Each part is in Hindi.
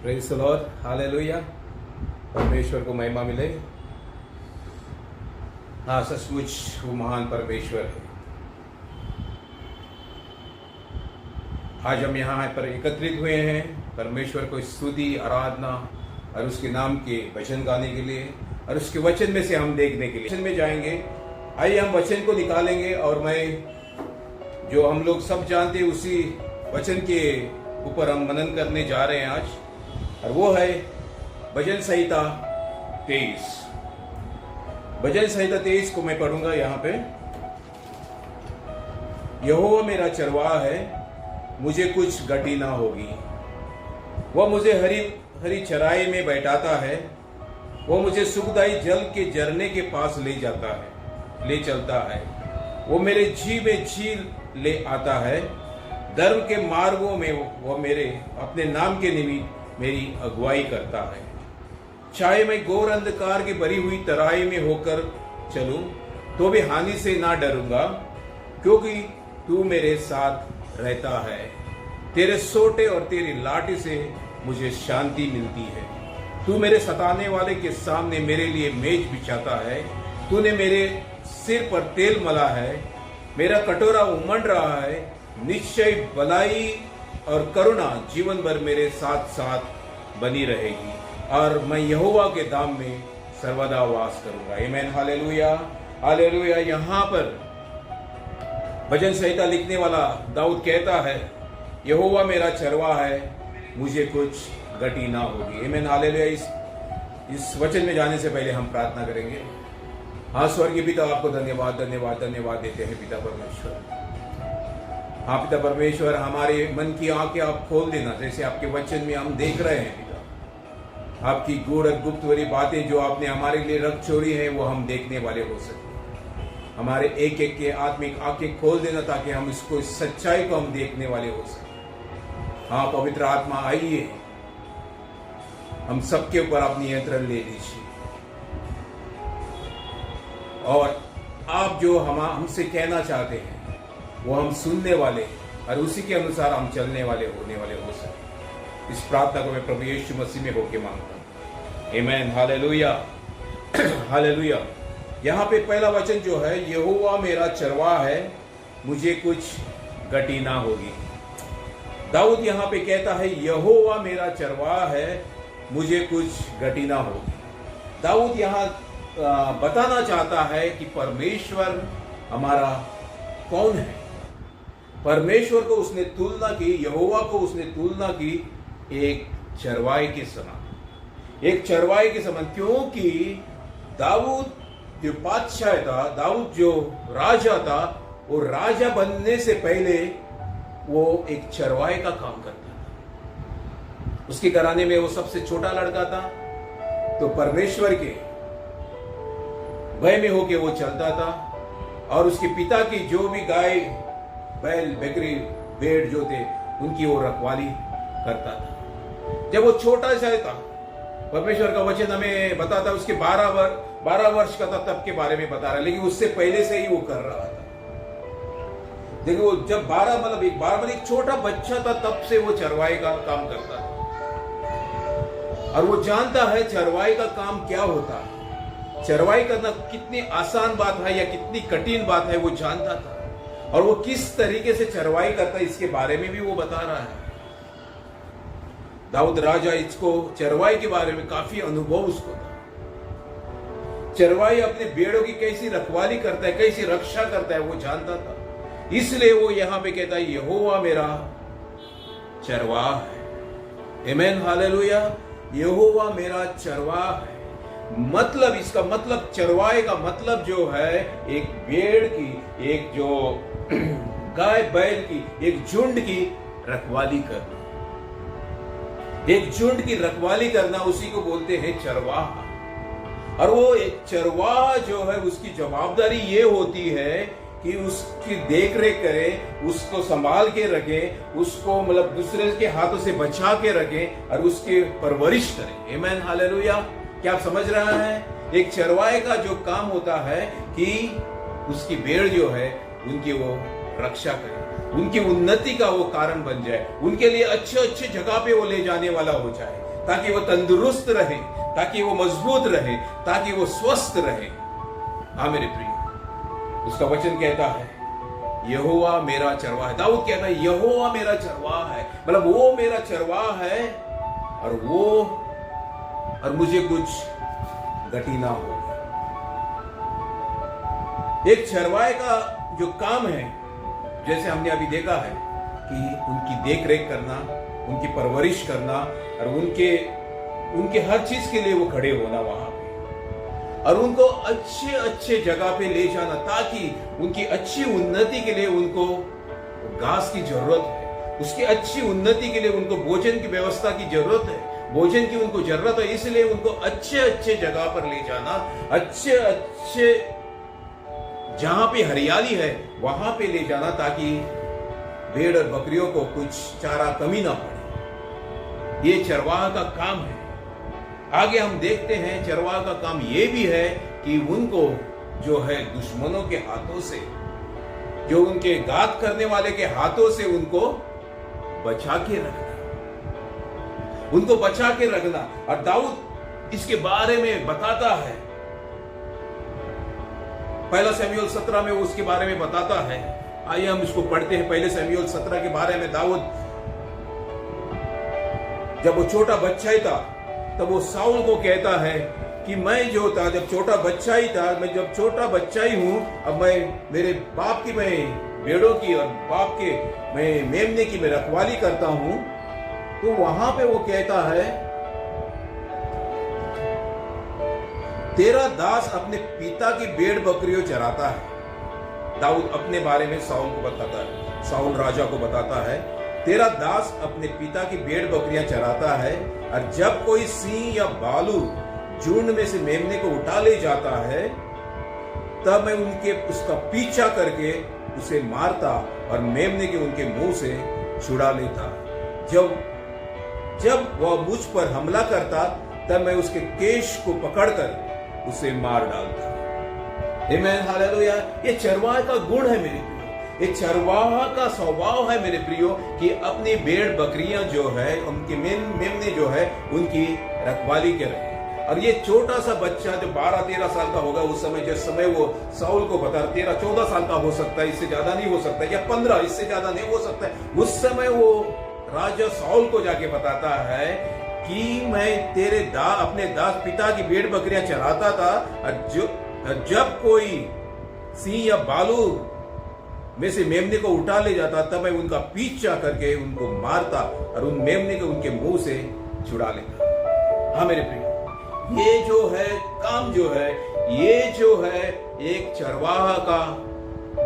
Praise the Lord, hallelujah. परमेश्वर को महिमा मिले। हाँ, सचमुच वो महान परमेश्वर है। आज हम यहाँ पर एकत्रित हुए हैं परमेश्वर को स्तुति, आराधना और उसके नाम के वचन गाने के लिए और उसके वचन में से हम देखने के लिए वचन में जाएंगे। आइए हम वचन को निकालेंगे और मैं जो हम लोग सब जानते हैं उसी वचन के ऊपर हम मनन करने जा रहे हैं आज, और वो है भजन संहिता 23। भजन संहिता 23 को मैं पढ़ूंगा यहाँ पे। यहोवा मेरा चरवाहा है, मुझे कुछ घटी ना होगी। वह मुझे हरी हरी चराई में बैठाता है, वो मुझे सुखदाई जल के झरने के पास ले जाता है, ले चलता है। वो मेरे जी में झील ले आता है। धर्म के मार्गों में वो मेरे अपने नाम के निमित्त मेरी अगुवाई करता है। चाहे मैं घोर अंधकार की भरी हुई तराई में होकर चलूं तो भी हानि से ना डरूंगा, क्योंकि तू मेरे साथ रहता है। तेरे सोटे और तेरी लाठी से मुझे शांति मिलती है। तू मेरे सताने वाले के सामने मेरे लिए मेज बिछाता है। तूने मेरे सिर पर तेल मला है, मेरा कटोरा उमड़ रहा है। निश्चय भलाई और करुणा जीवन भर मेरे साथ साथ बनी रहेगी, और मैं यहोवा के धाम में सर्वदा वास करूंगा। आमीन, हालेलुया, हालेलुया। यहाँ पर भजन संहिता लिखने वाला दाऊद कहता है, यहोवा मेरा चरवाहा है, मुझे कुछ घटी ना होगी। आमीन, हालेलुया। इस वचन में जाने से पहले हम प्रार्थना करेंगे। हाँ, स्वर्गीय पिता, आपको धन्यवाद धन्यवाद धन्यवाद देते हैं पिता परमेश्वर। हाँ पिता परमेश्वर, हमारे मन की आंखें आप खोल देना, जैसे आपके वचन में हम देख रहे हैं पिता। आपकी गूढ़ गुप्त वाली बातें जो आपने हमारे लिए रख छोड़ी हैं, वो हम देखने वाले हो सके। हमारे एक एक के आत्मिक आंखें खोल देना, ताकि हम इसको, इस सच्चाई को हम देखने वाले हो सके। हाँ पवित्र आत्मा, आइए हम सबके ऊपर अपनी नियंत्रण ले लीजिए, और आप जो हमसे कहना चाहते हैं वो हम सुनने वाले और उसी के अनुसार हम चलने वाले होने वाले हो सके। इस प्रार्थना को मैं प्रभु यीशु मसीह में होके मांगता हूँ। आमीन, हालेलुया, हालेलुया। यहाँ पे पहला वचन जो है, यहोवा मेरा चरवाहा है, मुझे कुछ घटी ना होगी। दाऊद यहाँ पे कहता है, यहोवा मेरा चरवाहा है, मुझे कुछ घटी ना होगी। दाऊद यहाँ बताना चाहता है कि परमेश्वर हमारा कौन है। परमेश्वर को उसने तुलना की, यहोवा को उसने तुलना की एक चरवाहे के समान, एक चरवाहे के समान। क्योंकि दाऊद जो बादशाह था, दाऊद जो राजा था, वो राजा बनने से पहले वो एक चरवाहे का काम करता था। उसके घराने में वो सबसे छोटा लड़का था, तो परमेश्वर के भय में होके वो चलता था, और उसके पिता की जो भी गाय, बैल, बकरी, भेड़ जो थे, उनकी वो रखवाली करता था। जब वो छोटा सा था, परमेश्वर का वचन हमें बताता, उसके 12 वर्ष का था तब के बारे में बता रहा है, लेकिन उससे पहले से ही वो कर रहा था। देखिए, वो जब 12 मतलब एक छोटा बच्चा था, तब से वो चरवाहे का काम करता था, और वो जानता है चरवाहे का काम क्या होता है। चरवाई करना कितनी आसान बात है या कितनी कठिन बात है, वो जानता था, और वो किस तरीके से चरवाई करता है, इसके बारे में भी वो बता रहा है। दाऊद राजा, इसको चरवाई के बारे में काफी अनुभव उसको था। चरवाई अपने भेड़ों की कैसी रखवाली करता है, कैसी रक्षा करता है, वो जानता था। इसलिए वो यहां पे कहता है, यहोवा मेरा चरवाहा है। आमीन, हालेलुया। यहोवा मेरा चरवाहा है, मतलब इसका मतलब, चरवाहे का मतलब जो है, एक भेड़ की, एक जो गाय बैल की, एक झुंड की रखवाली करना। एक झुंड की रखवाली करना, उसी को बोलते हैं चरवाहा। और वो एक चरवाहा जो है, उसकी जवाबदारी ये होती है कि उसकी देख रेख करे, उसको संभाल के रखे, उसको मतलब दूसरे के हाथों से बचा के रखे, और उसके परवरिश करे। आमीन, हालेलुया। क्या आप समझ रहे हैं? एक चरवाहे का जो काम होता है कि उसकी भेड़ जो है, उनकी वो रक्षा करे, उनकी उन्नति का वो कारण बन जाए, उनके लिए अच्छे अच्छे जगह पे वो ले जाने वाला हो जाए, ताकि वो तंदुरुस्त रहे, ताकि वो मजबूत रहे, ताकि वो स्वस्थ रहे। हाँ मेरे प्रिय, उसका वचन कहता है यहोवा मेरा चरवाहा है। दाऊद कहता है यहोवा मेरा चरवाहा है, मतलब वो मेरा चरवाहा है और मुझे कुछ घटी ना हो। एक चरवाहे का जो काम है, जैसे हमने अभी देखा है कि उनकी देख रेख करना, उनकी परवरिश करना और उनके हर चीज के लिए वो खड़े होना वहां पे, और उनको अच्छे अच्छे जगह पे ले जाना, ताकि उनकी अच्छी उन्नति के लिए उनको घास की जरूरत है, उसकी अच्छी उन्नति के लिए उनको भोजन की व्यवस्था की जरूरत है, भोजन की उनको जरूरत है। इसलिए उनको अच्छे अच्छे जगह पर ले जाना, अच्छे अच्छे जहां पे हरियाली है वहां पे ले जाना, ताकि भेड़ और बकरियों को कुछ चारा कमी ना पड़े। ये चरवाहा का काम है। आगे हम देखते हैं चरवाहा का काम ये भी है कि उनको जो है दुश्मनों के हाथों से, जो उनके घात करने वाले के हाथों से उनको बचा के रखना, उनको बचा के रखना। और दाऊद इसके बारे में बताता है, पहला शमूएल 17 में वो उसके बारे में बताता है। आइए हम इसको पढ़ते हैं। पहले शमूएल 17 के बारे में दाऊद जब वो छोटा बच्चा ही था तब वो शाऊल को कहता है कि मैं जो था जब छोटा बच्चा ही था, मैं जब छोटा बच्चा ही हूं, अब मैं मेरे बाप की मैं भेड़ों की और बाप के मैं मेमने की मैं रखवाली करता हूं। तो वहां पे वो कहता है तेरा दास अपने पिता की भेड़ बकरियों चराता है। दाऊद अपने बारे में शाऊल को बताता है, शाऊल राजा को बताता है तेरा दास अपने पिता की भेड़ बकरियां चराता है, और जब कोई सिंह या भालू झुंड में से मेमने को उठा ले जाता है तब मैं उसका पीछा करके उसे मारता और मेमने के उनके मुंह से छुड़ा लेता। जब वह मुझ पर हमला करता तब मैं उसके केश को पकड़कर उसे मार डालता। आमीन, हालेलुया। ये चरवाहे का गुण है मेरे प्रियो, ये चरवाहा का स्वभाव है मेरे प्रियो, कि अपनी भेड़ बकरियां जो है, उनके मेमने जो है, उनकी रखवाली करे। और ये छोटा सा बच्चा जो 12-13 साल का होगा, उस समय जिस समय वो शाऊल को बता, 13-14 साल का हो सकता है, इससे ज्यादा नहीं हो सकता, या 15, इससे ज्यादा नहीं हो सकता है। उस समय वो राजा शाऊल को जाके बताता है कि मैं तेरे अपने दास पिता की भेड़ बकरियां चराता था, और जब कोई सिंह या भालू में से मेमने को उठा ले जाता तब मैं उनका पीछा करके उनको मारता और उन मेमने को उनके मुंह से छुड़ा लेता। हाँ मेरे प्रिय, ये जो है काम जो है, ये जो है एक चरवाहा का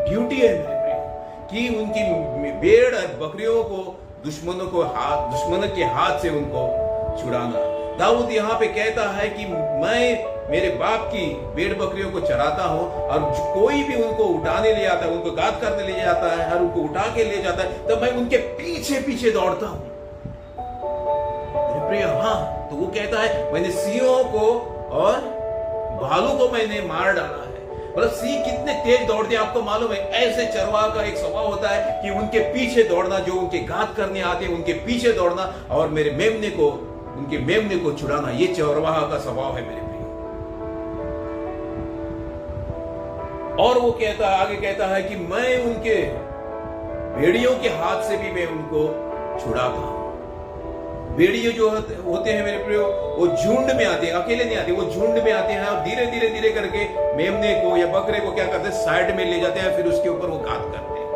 ड्यूटी है मेरे प्रिय, कि उनकी भेड़ और बकरियों को दुश्मनों के हाथ से उनको छुड़ाना। दाऊद यहाँ पे कहता है कि मैं मेरे बाप की भेड़ बकरियों को चराता हूं, और कोई भी उनको उठाने ले आता है, उनको घात करने ले जाता है और उनको उठा के ले जाता है, तब मैं उनके पीछे पीछे दौड़ता हूं मेरे प्रिय। हाँ, तो वो कहता है मैंने सिंहों को और भालू को मैंने मार डाला है। मतलब सिंह कितने तेज दौड़ते हैं आपको मालूम है। ऐसे चरवाहा का एक स्वभाव होता है कि उनके पीछे दौड़ना, जो उनके घात करने आते हैं उनके पीछे दौड़ना और उनके मेमने को छुड़ाना, ये चरवाहा का स्वभाव है मेरे प्रिय। और वो आगे कहता है कि मैं उनके भेड़ियों के हाथ से भी मैं उनको छुड़ाता हूं। भेड़िए जो होते हैं मेरे प्रियो, वो झुंड में आते हैं, अकेले नहीं आते, वो झुंड में आते हैं और धीरे धीरे धीरे करके मेमने को या बकरे को क्या करते हैं, साइड में ले जाते हैं, फिर उसके ऊपर वो घात करते हैं।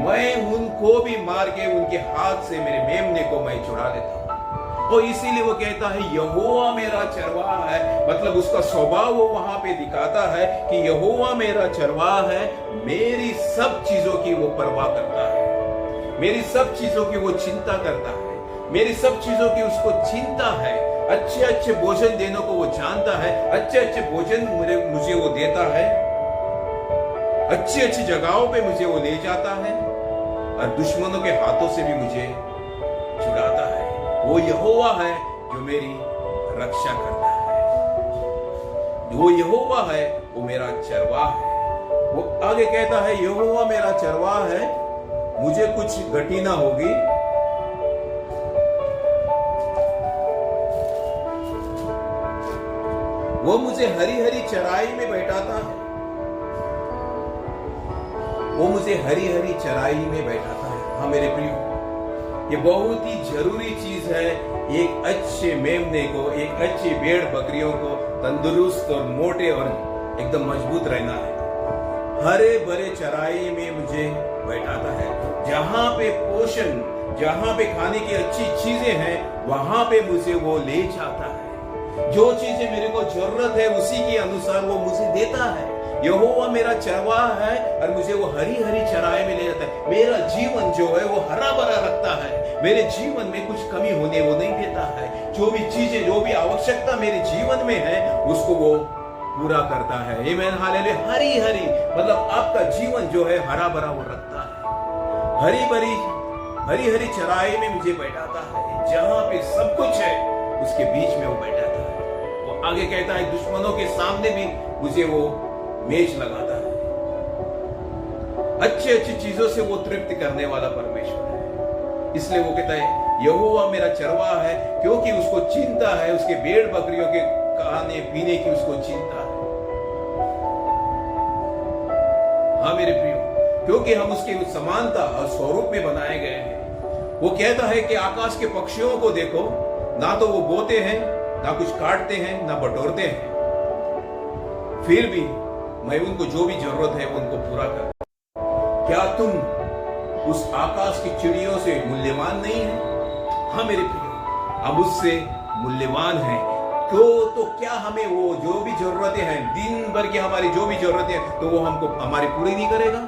मैं उनको भी मार के उनके हाथ से मेरे मेमने को मैं छुड़ा लेता हूं। और इसीलिए वो कहता है यहोवा मेरा चरवाहा है, मतलब उसका स्वभाव वो वहां पे दिखाता है कि यहोवा मेरा चरवाहा है, मेरी सब चीजों की वो परवाह करता है, मेरी सब चीजों की वो चिंता करता है, मेरी सब चीजों की उसको चिंता है। अच्छे अच्छे भोजन देने को वो जानता है, अच्छे अच्छे भोजन मुझे वो देता है, अच्छी अच्छी जगहों पे मुझे वो ले जाता है और दुश्मनों के हाथों से भी मुझे छुड़ाता है। वो यहोवा है जो मेरी रक्षा करता है, वो यहोवा है, वो मेरा चरवाहा है। वो आगे कहता है यहोवा मेरा चरवाहा है, मुझे कुछ घटी ना होगी। वो मुझे हरी हरी चराई में बैठाता है। वो मुझे हरी हरी चराई में बैठाता है। हाँ मेरे प्रियो, ये बहुत ही जरूरी चीज है। एक अच्छे मेमने को, एक अच्छी भेड़ बकरियों को तंदुरुस्त और मोटे और एकदम मजबूत रहना है। हरे भरे चराई में मुझे बैठाता है। जहां पे पोषण, जहां पे खाने की अच्छी चीजें हैं, वहां पे मुझे वो ले जाता है। जो चीजें मेरे को जरूरत है उसी के अनुसार वो मुझे देता है। यहोवा मेरा चरवाहा है और मुझे वो हरी हरी चराई में ले जाता है। मेरा जीवन जो है वो हरा भरा रखता है। मेरे जीवन में कुछ कमी होने वो नहीं देता है। जो भी चीजें, जो भी आवश्यकता मेरे जीवन में है, उसको वो पूरा करता है। आमीन, हालेलुया। हरी हरी मतलब आपका जीवन जो है हरा भरा वो रखता है। हरी हरी चराई में मुझे बैठाता है। जहां पे सब कुछ है उसके बीच में वो बैठाता है। वो आगे कहता है दुश्मनों के सामने भी मुझे वो मेज लगाता है। अच्छी अच्छी चीजों से वो तृप्त करने वाला परमेश्वर है। इसलिए वो कहता है यहोवा मेरा चरवाहा है, क्योंकि उसको चिंता है, उसके भेड़ बकरियों के खाने पीने की उसको चिंता है। हाँ मेरे प्रियो, क्योंकि हम उसकी समानता और स्वरूप में बनाए गए हैं। वो कहता है कि आकाश के पक्षियों को देखो, ना तो वो बोते हैं, ना कुछ काटते हैं, ना बटोरते हैं, फिर भी मैं उनको जो भी जरूरत है उनको पूरा कर। क्या तुम उस आकाश की चिड़ियों से मूल्यवान नहीं है? हाँ मेरे प्रियो, हम उससे मूल्यवान हैं। क्यों? तो क्या हमें वो जो भी जरूरतें हैं, दिन भर की हमारी जो भी जरूरतें हैं, तो वो हमको हमारी पूरी नहीं करेगा?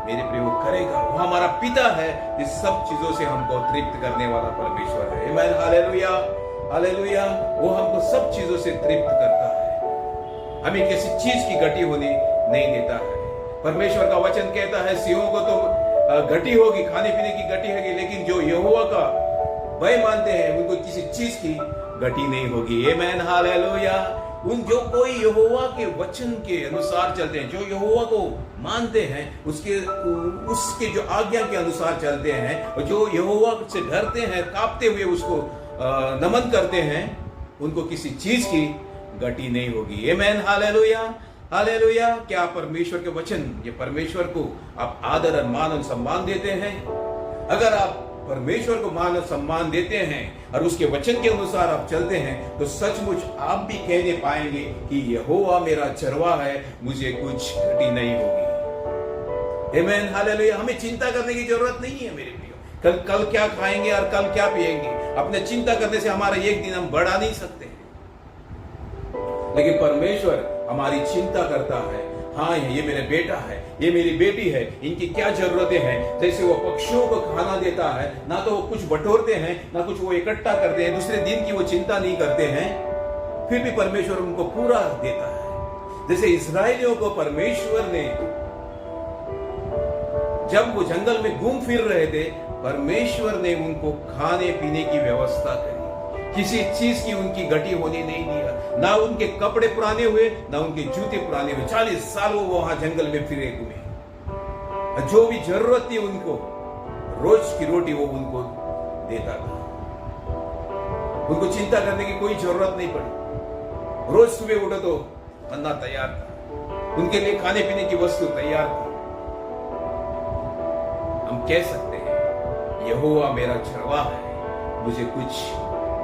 मेरे प्रियो, वो करेगा। वो हमारा पिता है, इस सब चीजों से हमको तृप्त करने वाला परमेश्वर है। आमीन, हालेलुया, हालेलुया। वो हमको सब चीजों से तृप्त करता है। हमें किसी चीज की घटी होने नहीं देता है। परमेश्वर का वचन कहता है सिंहों को तो घटी होगी, खाने पीने की घटी होगी, लेकिन जो यहोवा का भय मानते हैं उनको किसी चीज की घटी नहीं होगी। आमीन, हालेलुया। उन जो कोई यहोवा के वचन के अनुसार चलते हैं, जो यहोवा को मानते हैं, उसके जो आज्ञा के अनुसार चलते हैं, और जो यहोवा से डरते हैं, कांपते हुए उसको नमन करते हैं, उनको किसी चीज की घटी नहीं होगी। आमीन, हालेलुया, हालेलुया। क्या परमेश्वर के वचन, ये परमेश्वर को आप आदर और मान और सम्मान देते हैं? अगर आप परमेश्वर को मान और सम्मान देते हैं और उसके वचन के अनुसार आप चलते हैं, तो सचमुच आप भी कहने पाएंगे कि यहोवा मेरा चरवाहा है, मुझे कुछ घटी नहीं होगी। आमीन, हालेलुया। हमें चिंता करने की जरूरत नहीं है मेरे प्रियो। कल क्या खाएंगे और कल क्या पिएंगे, अपने चिंता करने से हमारा एक दिन हम बढ़ा नहीं सकते। लेकिन परमेश्वर हमारी चिंता करता है। हाँ, ये मेरा बेटा है, ये मेरी बेटी है, इनकी क्या जरूरतें हैं। जैसे वो पक्षियों को खाना देता है, ना तो वो कुछ बटोरते हैं, ना कुछ वो इकट्ठा करते हैं, दूसरे दिन की वो चिंता नहीं करते हैं, फिर भी परमेश्वर उनको पूरा देता है। जैसे इस्राएलियों को परमेश्वर ने, जब वो जंगल में घूम फिर रहे थे, परमेश्वर ने उनको खाने पीने की व्यवस्था करी। किसी चीज की उनकी घटी होने नहीं दिया। ना उनके कपड़े पुराने हुए, ना उनके जूते पुराने हुए। 40 साल वो वहां जंगल में फिरे हुए। जो भी जरूरत थी उनको, रोज की रोटी वो उनको देता था। उनको चिंता करने की कोई जरूरत नहीं पड़ी। रोज सुबह उठो तो मन्ना तैयार था, उनके लिए खाने पीने की वस्तु तैयार थी। हम कह सकते हैं यहोवा मेरा चरवाहा है, मुझे कुछ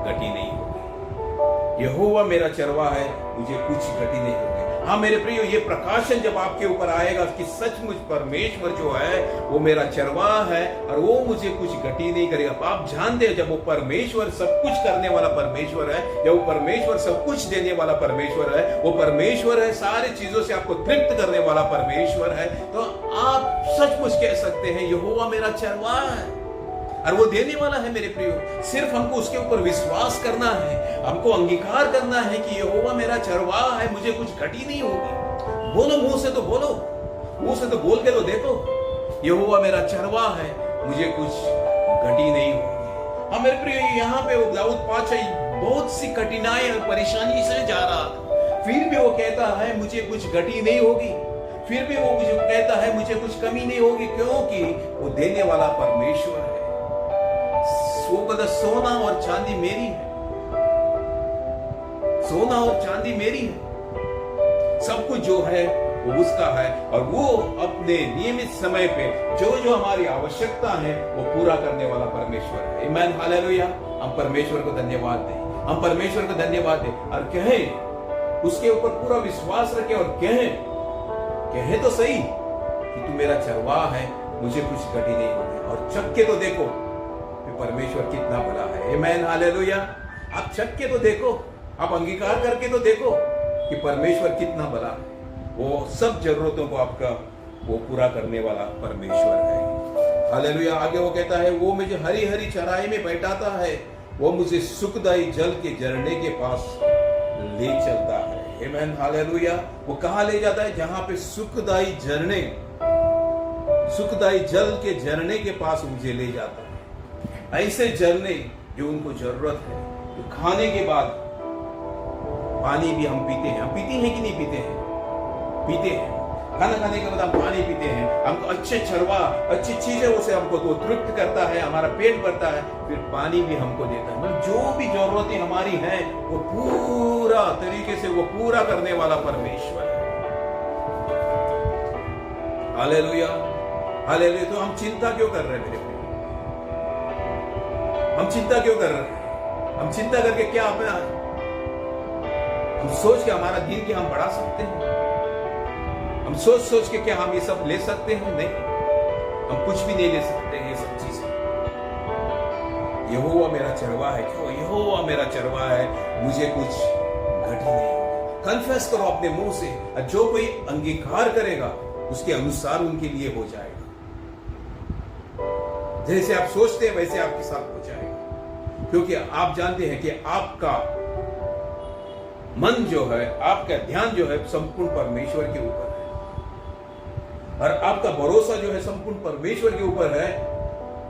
घटी नहीं होगी। यहोवा मेरा चरवाहा है, मुझे कुछ घटी नहीं होगी। हाँ मेरे प्रियो, ये प्रकाशन जब आपके ऊपर आएगा कि सचमुच परमेश्वर जो है वो मेरा चरवाहा है और वो मुझे कुछ घटी नहीं करेगा। आप जानते हैं, जब वो परमेश्वर सब कुछ करने वाला परमेश्वर है, जब वो परमेश्वर सब कुछ देने वाला परमेश्वर है, वो परमेश्वर है, सारी चीजों से आपको तृप्त करने वाला परमेश्वर है, तो आप सचमुच कह सकते हैं यहोवा मेरा चरवाहा है और वो देने वाला है। मेरे प्रियो, सिर्फ हमको उसके ऊपर विश्वास करना है, हमको अंगीकार करना है कि यहोवा मेरा चरवाहा है, मुझे कुछ घटी नहीं होगी। बोलो, मुंह से तो बोलो, मुंह से तो बोल के तो देखो, यहोवा मेरा चरवाहा है, मुझे कुछ घटी नहीं होगी। हाँ मेरे प्रियो, यहाँ पे वो दाऊद पातशाह बहुत सी कठिनाई और परेशानी से जा रहा था, फिर भी वो कहता है मुझे कुछ घटी नहीं होगी। फिर भी वो मुझे कहता है मुझे कुछ कमी नहीं होगी, क्योंकि वो देने वाला परमेश्वर है। वो कहता सोना और चांदी मेरी है, सोना और चांदी मेरी है, सब कुछ जो है वो उसका है, और वो अपने नियमित समय पे जो जो हमारी आवश्यकता है वो पूरा करने वाला परमेश्वर है। आमीन, हालेलुया। हम परमेश्वर को धन्यवाद दें, हम परमेश्वर को धन्यवाद दें और कहें, उसके ऊपर पूरा विश्वास रखें और कहें तो सही कि तू मेरा चरवाहा है, मुझे कुछ घटी नहीं होगी। और चख के तो देखो कि परमेश्वर कितना बड़ा है। आमीन, हालेलुया। आप चख के तो देखो, आप अंगीकार करके तो देखो कि परमेश्वर कितना बड़ा है। वो सब जरूरतों को आपका वो पूरा करने वाला परमेश्वर है। हालेलुया। आगे वो कहता है, वो मुझे हरी हरी चराई में बैठाता है, वो मुझे सुखदाई जल के झरने के पास ले चलता है। आमीन, हालेलुया। वो कहां ले जाता है? जहां पे सुखदाई जल के झरने के पास मुझे ले जाता है। ऐसे झरने जो उनको जरूरत है, तो खाने के बाद पानी भी हम पीते हैं। हम पीते हैं कि नहीं पीते हैं? पीते हैं। खाना खाने के बाद हम पानी पीते हैं। हमको अच्छे चरवा, अच्छी चीजें उसे हमको तो तृप्त करता है, हमारा पेट भरता है, फिर पानी भी हमको देता है। मतलब जो भी जरूरतें हमारी हैं वो पूरा तरीके से वो पूरा करने वाला परमेश्वर है। Hallelujah, hallelujah. तो हम चिंता क्यों कर रहे हैं मेरे प्रिय? हम चिंता क्यों कर रहे हैं? हम चिंता करके क्या अपना, हम सोच के हमारा दिन के हम बढ़ा सकते हैं? हम सोच के क्या हम ये सब ले सकते हैं? नहीं, हम कुछ भी नहीं ले सकते ये सब चीजें। यहोवा मेरा चरवाहा है, क्यों? यहोवा मेरा चरवाहा है, मुझे कुछ घटी नहीं। कन्फेस करो अपने मुंह से, और जो कोई अंगीकार करेगा उसके अनुसार उनके लिए हो जाएगा। जैसे आप सोचते हैं वैसे आपके साथ हो जाएगा, क्योंकि आप जानते हैं कि आपका मन जो है, आपका ध्यान जो है संपूर्ण परमेश्वर के ऊपर है, और आपका भरोसा जो है संपूर्ण परमेश्वर के ऊपर है।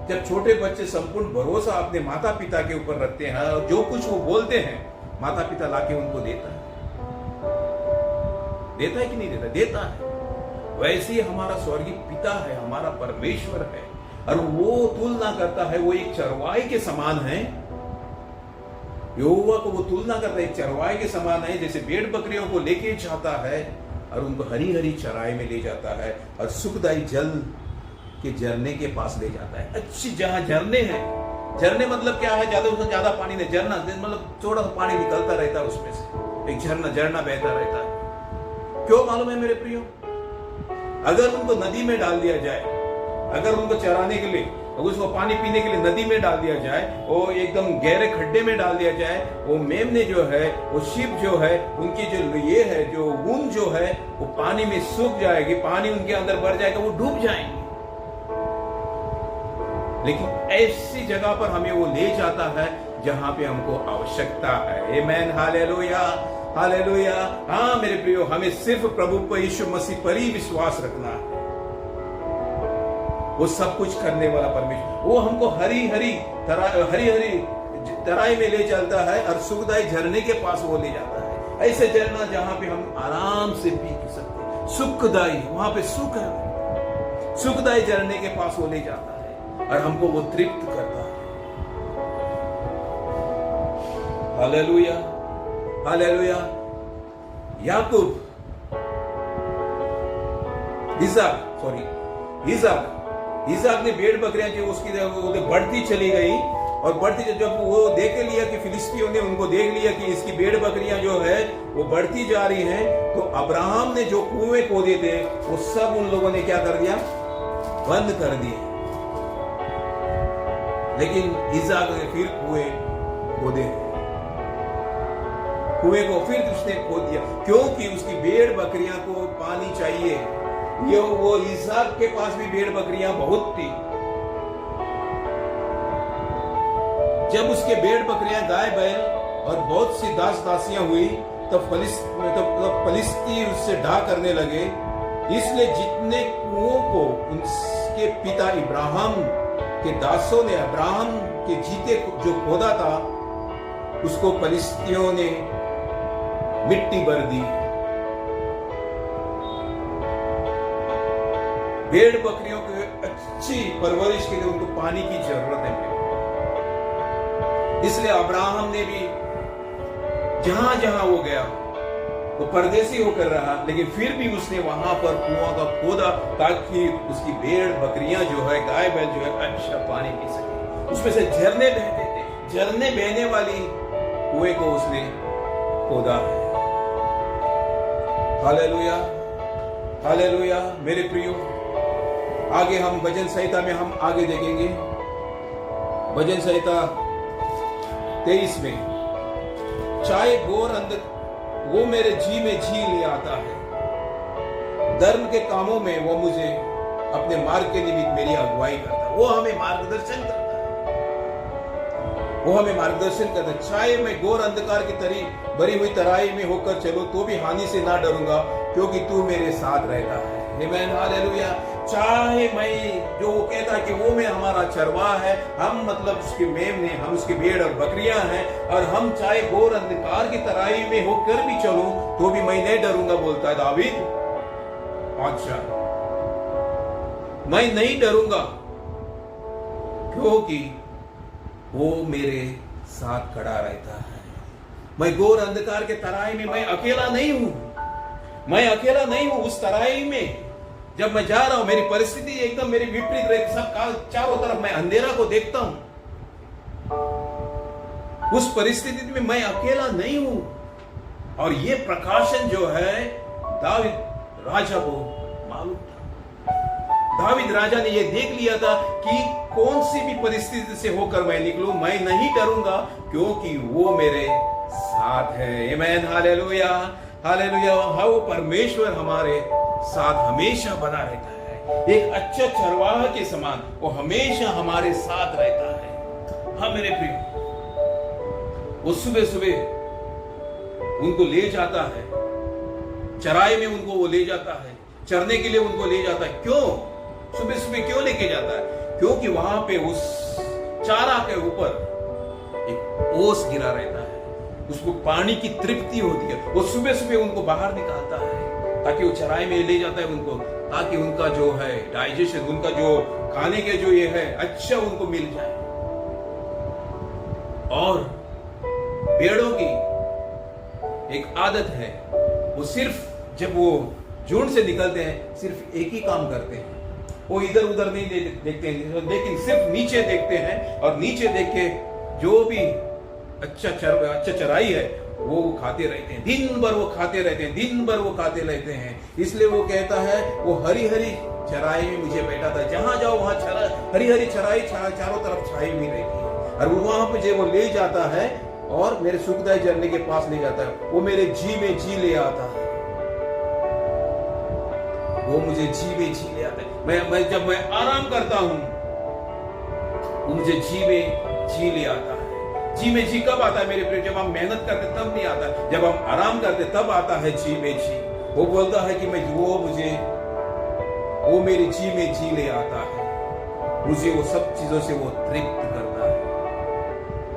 जब छोटे बच्चे संपूर्ण भरोसा अपने माता पिता के ऊपर रखते हैं, और जो कुछ वो बोलते हैं माता पिता लाके उनको देता है कि नहीं देता? देता है। वैसे ही हमारा स्वर्गीय पिता है, हमारा परमेश्वर है, और वो तुलना करता है, वो एक चरवाहे के समान है। यहोवा को वो तुलना करता है, एक चरवाहे के समान है, जैसे भेड़ बकरियों को लेके जाता है और उनको हरी हरी चराई में ले जाता है, और सुखदाई जल के झरने के पास ले जाता है। अच्छी जहां झरने हैं, झरने मतलब क्या है? ज्यादा उसमें ज्यादा पानी नहीं, झरना मतलब थोड़ा सा पानी निकलता रहता है उसमें से, एक झरना बहता रहता है। क्यों मालूम है मेरे प्रियो? अगर उनको नदी में डाल दिया जाए, अगर उनको चराने के लिए, अगर उसको पानी पीने के लिए नदी में डाल दिया जाए, वो एकदम गहरे खड्डे में डाल दिया जाए, वो मेमने जो है, वो शिप जो है, उनकी जो ये है, जो ऊन जो है, वो पानी में सूख जाएगी, पानी उनके अंदर भर जाएगा, वो डूब जाएंगे। लेकिन ऐसी जगह पर हमें वो ले जाता है जहां पे हमको आवश्यकता है। आमीन, हालेलुया, हालेलुया। हाँ मेरे प्रियो, हमें सिर्फ प्रभु पर, यीशु मसीह पर ही विश्वास रखना है। वो सब कुछ करने वाला परमेश्वर, वो हमको हरी हरी तराई में ले चलता है, और सुखदाई झरने के पास वो ले जाता है। ऐसे झरना जहां पे हम आराम से पी सकते हैं, सुखदाई, वहां पे सुख है। सुखदाई झरने के पास वो ले जाता है और हमको वो तृप्त करता है। Hallelujah, hallelujah. याकूब, इसाक ने भेड़ बकरियां जो उसकी बढ़ती चली गई, और बढ़ती जब वो देख लिया कि फिलिस्तीनियों ने उनको देख लिया कि इसकी भेड़ बकरियां जो है वो बढ़ती जा रही हैं, तो अब्राहम ने जो कुएं खोदे थे वो सब उन लोगों ने क्या कर दिया? बंद कर दिए। लेकिन इसाक ने फिर कुएं खोदे, कुएं को फिर उसने खोद दिया, क्योंकि उसकी भेड़ बकरियां को पानी चाहिए। ये वो इसाक के पास भी भेड़ बकरियां बहुत थी। जब उसके भेड़ बकरियां, गाय बैल और बहुत सी दास दासियां हुई, तब फलिस्ती उससे ढा करने लगे। इसलिए जितने कुओं को उनके पिता इब्राहिम के दासों ने, अब्राहम के जीते जो खोदा था, उसको फलिस्तियों ने मिट्टी भर दी। भेड़ बकरियों की अच्छी परवरिश के लिए उनको पानी की जरूरत है। इसलिए अब्राहम ने भी जहां जहां वो गया, वो परदेसी होकर रहा, लेकिन फिर भी उसने वहां पर कुआं का खोदा ताकि उसकी भेड़ बकरियां जो है, गाय बैल जो है, अच्छा पानी पी सके। उसमें से झरने बहते थे, झरने बहने वाली कुएं को उसने खोदा है। Hallelujah, hallelujah. मेरे प्रियो, आगे हम भजन संहिता में हम आगे देखेंगे। भजन संहिता 23 में, चाहे घोर अंधकार वो मेरे जी में जी ले आता है, धर्म के कामों में वो मुझे अपने मार्ग के निमित्त मेरी अगुवाई करता है। वो हमें मार्गदर्शन करता है, वो हमें मार्गदर्शन करता है। चाहे मैं घोर अंधकार की तरी भरी हुई तराई में होकर चलूं तो भी हानि से ना डरूंगा, क्योंकि तू मेरे साथ रहता है। आमीन, हालेलुया। चाहे मैं, जो वो कहता है कि वो में हमारा चरवाहा है, हम मतलब उसके मेमने, हम उसकी भेड़ और बकरियां हैं, और हम चाहे घोर अंधकार की तराई में होकर भी चलूं तो भी मैं नहीं डरूंगा, बोलता है दावीद। अच्छा, मैं नहीं डरूंगा क्योंकि वो मेरे साथ खड़ा रहता है। मैं घोर अंधकार के तराई में मैं अकेला नहीं हूं, मैं अकेला नहीं हूं। उस तराई में जब मैं जा रहा हूं, मेरी परिस्थिति एकदम मेरी विपरीत रहती, सब चारों तरफ मैं अंधेरा को देखता हूं, उस परिस्थिति में मैं अकेला नहीं हूं। और ये प्रकाशन जो है दावीद राजा को मालूम था। दावीद राजा ने ये देख लिया था कि कौन सी भी परिस्थिति से होकर मैं निकलूं, मैं नहीं डरूंगा क्योंकि वो मेरे साथ है। आमीन, हालेलुया, हालेलुया। हाँ, वो परमेश्वर हमारे साथ हमेशा बना रहता है। एक अच्छा चरवाहा के समान वो हमेशा हमारे साथ रहता है। हाँ मेरे प्रिय, वो सुबह सुबह उनको ले जाता है, चराई में उनको वो ले जाता है, चरने के लिए उनको ले जाता है। क्यों सुबह सुबह क्यों लेके जाता है? क्योंकि वहां पे उस चारा के ऊपर एक ओस गिरा रहता है, उसको पानी की तृप्ति होती है। वो सुबह सुबह उनको बाहर निकालता है ताकि वो चराई में ले जाता है उनको, ताकि उनका जो है डाइजेशन, उनका जो खाने के जो ये है अच्छा उनको मिल जाए। और भेड़ों की एक आदत है, वो सिर्फ जब वो झुंड से निकलते हैं सिर्फ एक ही काम करते हैं, वो इधर उधर नहीं देखते हैं, लेकिन सिर्फ नीचे देखते हैं, और नीचे देख के जो भी अच्छा चराई है वो खाते रहते हैं। दिन भर वो खाते रहते हैं, दिन भर वो खाते रहते हैं। इसलिए वो कहता है, वो हरी हरी चराई में मुझे बैठा था, जहां जाओ वहां हरी हरी चराई चारों तरफ छाई हुई रहती है। और वहां पे जो वो ले जाता है और मेरे सुखदाई झरने के पास ले जाता है, वो मेरे जी में जी ले आता है, वो मुझे जी में जी ले आता है। मैं जब मैं आराम करता हूं, वो मुझे जी में जी ले आता है। जी में जी कब आता है मेरे प्रिय? जब हम मेहनत करते तब नहीं आता, जब हम आराम करते तब आता है जी में जी। वो बोलता है कि मैं वो मेरे जी में जी ले आता है, मुझे वो सब चीजों से वो तृप्त करता है।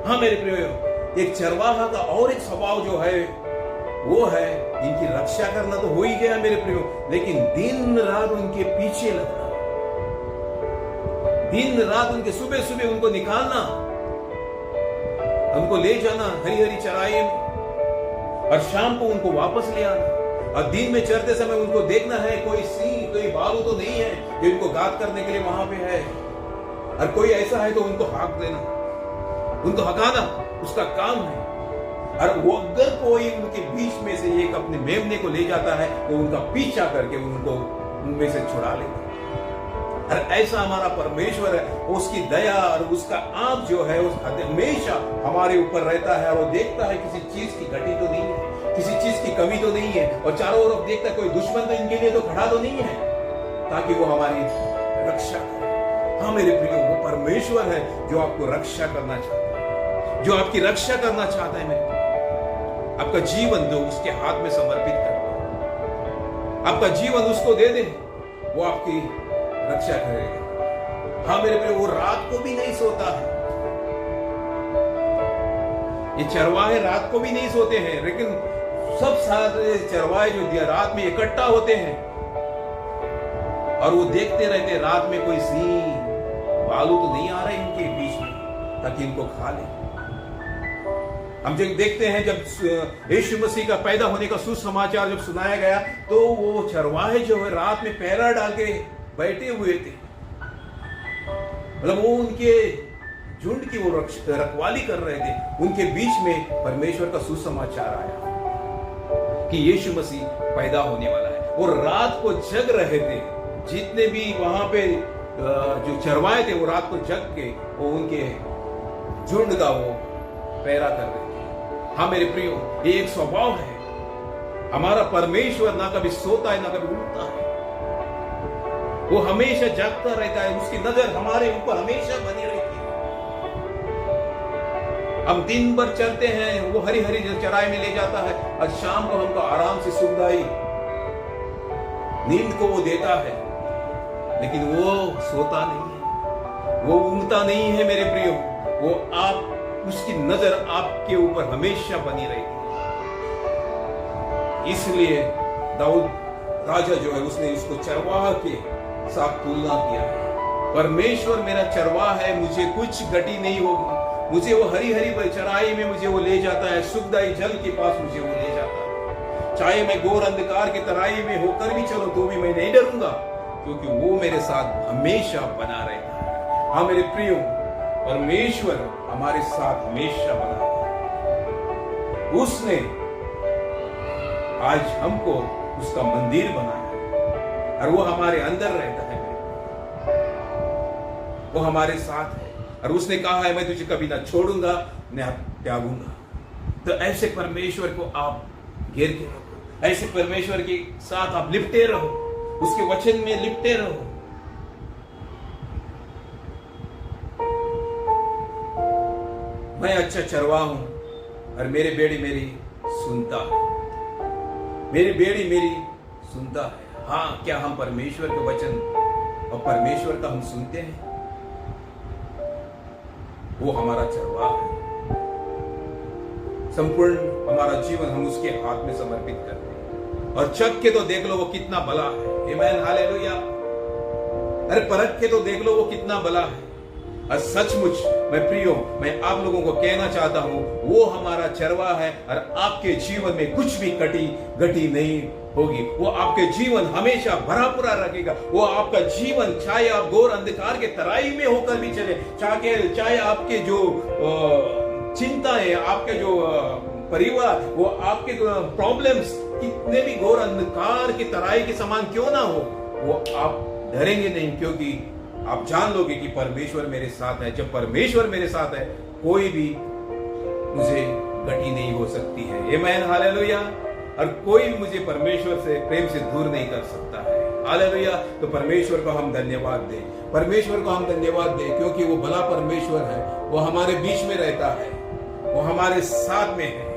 हाँ मेरे प्रिय, एक चरवाहा का और एक स्वभाव जो है वो है इनकी रक्षा करना तो हो ही गया मेरे प्रियो, लेकिन दिन रात उनके पीछे लगना, दिन रात उनके सुबह सुबह उनको निकालना, उनको ले जाना हरी हरी चराई में, और शाम को उनको वापस ले आना। और दिन में चरते समय उनको देखना है कोई सिंह कोई भालू तो नहीं है जो इनको घात करने के लिए वहां पे है, और कोई ऐसा है तो उनको हाँक देना, उनको हकाना उसका काम है। और वो अगर कोई उनके बीच में से एक अपने मेमने को ले जाता है तो उनका पीछा करके उनको उनमें से छुड़ा लेता है। और ऐसा हमारा परमेश्वर है, उसकी दया और उसका आंख जो है उस हमेशा हमारे ऊपर रहता है, और वो देखता है किसी चीज की घटी तो नहीं है, किसी चीज की कमी तो नहीं है, और चारों ओर देखता है कोई दुश्मन तो इनके लिए तो खड़ा तो नहीं है, ताकि वो हमारी रक्षा करे। हाँ मेरे प्रियो, वो परमेश्वर है जो आपको रक्षा करना चाहता है, जो आपकी रक्षा करना चाहता है। मेरे आपका जीवन दो, उसके हाथ में समर्पित कर दो, आपका जीवन उसको दे दे, वो आपकी रक्षा करेगा। हाँ मेरे प्रिय, वो रात को भी नहीं सोता है, ये चरवाहे रात को भी नहीं सोते हैं, लेकिन सब सारे चरवाहे जो रात में इकट्ठा होते हैं और वो देखते रहते हैं रात में कोई सिंह भालू तो नहीं आ रहे इनके बीच में ताकि इनको खा ले। हम जब देखते हैं, जब यीशु मसीह का पैदा होने का सुसमाचार जब सुनाया गया, तो वो चरवाहे जो है रात में पहरा डाल के बैठे हुए थे। मतलब वो उनके झुंड की वो रखवाली कर रहे थे। उनके बीच में परमेश्वर का सुसमाचार आया कि यीशु मसीह पैदा होने वाला है। वो रात को जग रहे थे, जितने भी वहां पे जो चरवाहे थे वो रात को जग के वो उनके झुंड का वो पहरा कर रहे थे। हाँ मेरे प्रियो, ये एक स्वभाव है हमारा। परमेश्वर ना कभी सोता है ना कभी उठता है, वो हमेशा जागता रहता है। उसकी नजर हमारे ऊपर हमेशा बनी रहती है। हम दिन भर चलते हैं, वो हरी हरी चराई में ले जाता है, और शाम को हमको आराम से सुखदाई नींद को वो देता है, लेकिन वो सोता नहीं है, वो ऊँगता नहीं है मेरे प्रियो। वो आप उसकी नजर आपके ऊपर हमेशा बनी रहती है। इसलिए दाऊद राजा जो है उसने इसको चरवाहा के साथ तुलना किया है। परमेश्वर मेरा चरवाहा है, मुझे कुछ गति नहीं होगी। मुझे वो हरी हरी चराई में मुझे वो ले जाता है, सुखदाई जल के पास मुझे वो ले जाता है। चाहे मैं घोर अंधकार की तराई में होकर भी चलो तो भी मैं नहीं डरूंगा, क्योंकि वो मेरे साथ हमेशा बना रहता है। हाँ मेरे प्रियो, परमेश्वर हमारे साथ हमेशा बना है। उसने आज हमको उसका मंदिर बनाया है, और वो हमारे अंदर रहता है, वो हमारे साथ है। और उसने कहा है, मैं तुझे कभी ना छोड़ूंगा न त्यागूंगा। तो ऐसे परमेश्वर को आप घेर के रखो, ऐसे परमेश्वर के साथ आप लिपटे रहो, उसके वचन में लिपटे रहो। मैं अच्छा चरवाहा हूं और मेरे बेड़ी मेरी सुनता है, मेरी बेड़ी मेरी सुनता है। हाँ, क्या हम परमेश्वर के वचन और परमेश्वर का हम सुनते हैं? वो हमारा चरवाहा है। संपूर्ण हमारा जीवन हम उसके हाथ में समर्पित करते हैं। और चख के तो देख लो वो कितना भला है। आमीन, हालेलुया। अरे परख के तो देख लो वो कितना भला है। और सचमुच मैं आप लोगों को कहना चाहता हूं, वो हमारा चरवाहा है और आपके जीवन में कुछ भी घटी नहीं होगी। वो आपके जीवन हमेशा भरा पूरा रखेगा। वो आपका जीवन, चाहे आप घोर अंधकार के तराई में होकर भी चले, चाहे आपके जो चिंताएं, आपके जो परिवार, वो आपके प्रॉब्लम्स कितने भी घोर अंधकार की तराई के समान क्यों ना हो, वो आप डरेंगे नहीं, क्योंकि आप जान लोगे कि परमेश्वर मेरे साथ है। जब परमेश्वर मेरे साथ है, कोई भी मुझे गति नहीं हो सकती है। आमीन, हालेलुया। और कोई भी मुझे परमेश्वर से प्रेम से दूर नहीं कर सकता है। हालेलुया। तो परमेश्वर को हम धन्यवाद दें, परमेश्वर को हम धन्यवाद दें, क्योंकि वो भला परमेश्वर है। वो हमारे बीच में रहता है, वो हमारे साथ में है।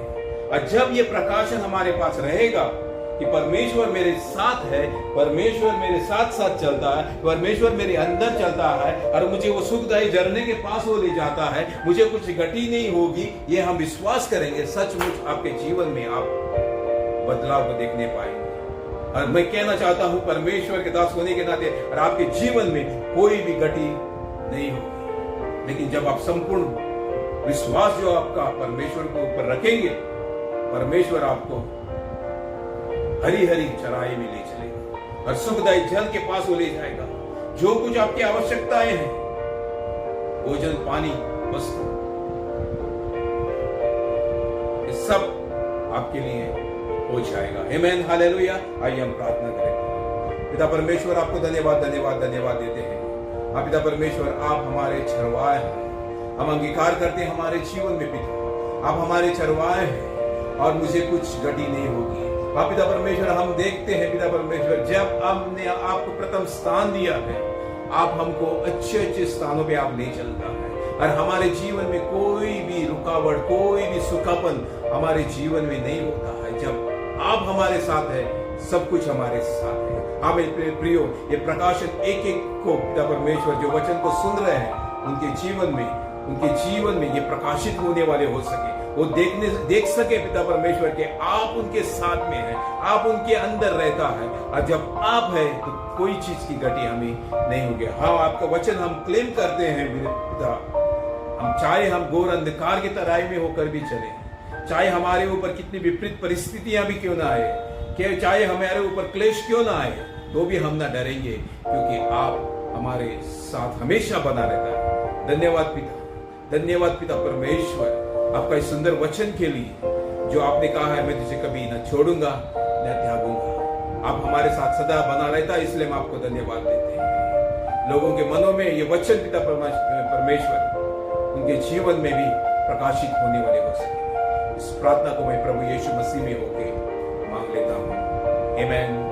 और जब ये प्रकाशन हमारे पास रहेगा कि परमेश्वर मेरे साथ है, परमेश्वर मेरे साथ साथ चलता है, परमेश्वर मेरे अंदर चलता है और मुझे वो सुखदायी झरने के पास वो ले जाता है, मुझे कुछ घटी नहीं होगी, ये हम विश्वास करेंगे, सचमुच आपके जीवन में आप बदलाव को देखने पाएंगे। और मैं कहना चाहता हूं, परमेश्वर के दास होने के नाते और आपके जीवन में कोई भी घटी नहीं होगी। लेकिन जब आप संपूर्ण विश्वास जो आपका परमेश्वर के ऊपर रखेंगे, परमेश्वर आपको हरी हरी चराई में ले चलेगा और सुखदायी जल के पास वो ले जाएगा। जो कुछ आपकी आवश्यकताएं हैं, भोजन, पानी, वस्त्र, ये सब आपके लिए हो जाएगा। आमीन, हालेलुया। आइए हम प्रार्थना करें। पिता परमेश्वर, आपको धन्यवाद धन्यवाद धन्यवाद देते हैं। आप पिता परमेश्वर, आप हमारे चरवाहे हैं। हम अंगीकार करते हैं हमारे जीवन में पिता, आप हमारे चरवाहे हैं और मुझे कुछ घटी नहीं होगी। आप पिता परमेश्वर, हम देखते हैं पिता परमेश्वर, जब हमने आपको प्रथम स्थान दिया है, आप हमको अच्छे अच्छे स्थानों पे आप ले चलता है और हमारे जीवन में कोई भी रुकावट, कोई भी सुखापन हमारे जीवन में नहीं होता है। जब आप हमारे साथ है, सब कुछ हमारे साथ है। हाँ मेरे प्रियो, ये प्रकाशन एक एक को पिता परमेश्वर जो वचन को सुन रहे हैं, उनके जीवन में ये प्रकाशित होने वाले हो सके, वो देख सके पिता परमेश्वर के आप उनके साथ में हैं, आप उनके अंदर रहता है। और जब आप है तो कोई चीज की घटी हमें नहीं होगी। हाँ, आपका वचन हम क्लेम करते हैं पिता, हम चाहे हम घोर अंधकार की तराई में होकर भी चले, चाहे हमारे ऊपर कितनी विपरीत परिस्थितियां भी क्यों ना आए, कि चाहे हमारे ऊपर क्लेश क्यों ना आए, तो भी हम ना डरेंगे, क्योंकि आप हमारे साथ हमेशा बना रहता है। धन्यवाद पिता, धन्यवाद पिता परमेश्वर, आपका इस सुंदर वचन के लिए, जो आपने कहा है मैं तुझे कभी न छोड़ूंगा न त्यागूंगा। आप हमारे साथ सदा बना रहता है, इसलिए हम आपको धन्यवाद देते हैं। लोगों के मनों में ये वचन पिता परमेश्वर उनके जीवन में भी प्रकाशित होने वाले हो सके। इस प्रार्थना को मैं प्रभु यीशु मसीह में होके मांग लेता हूँ। आमेन।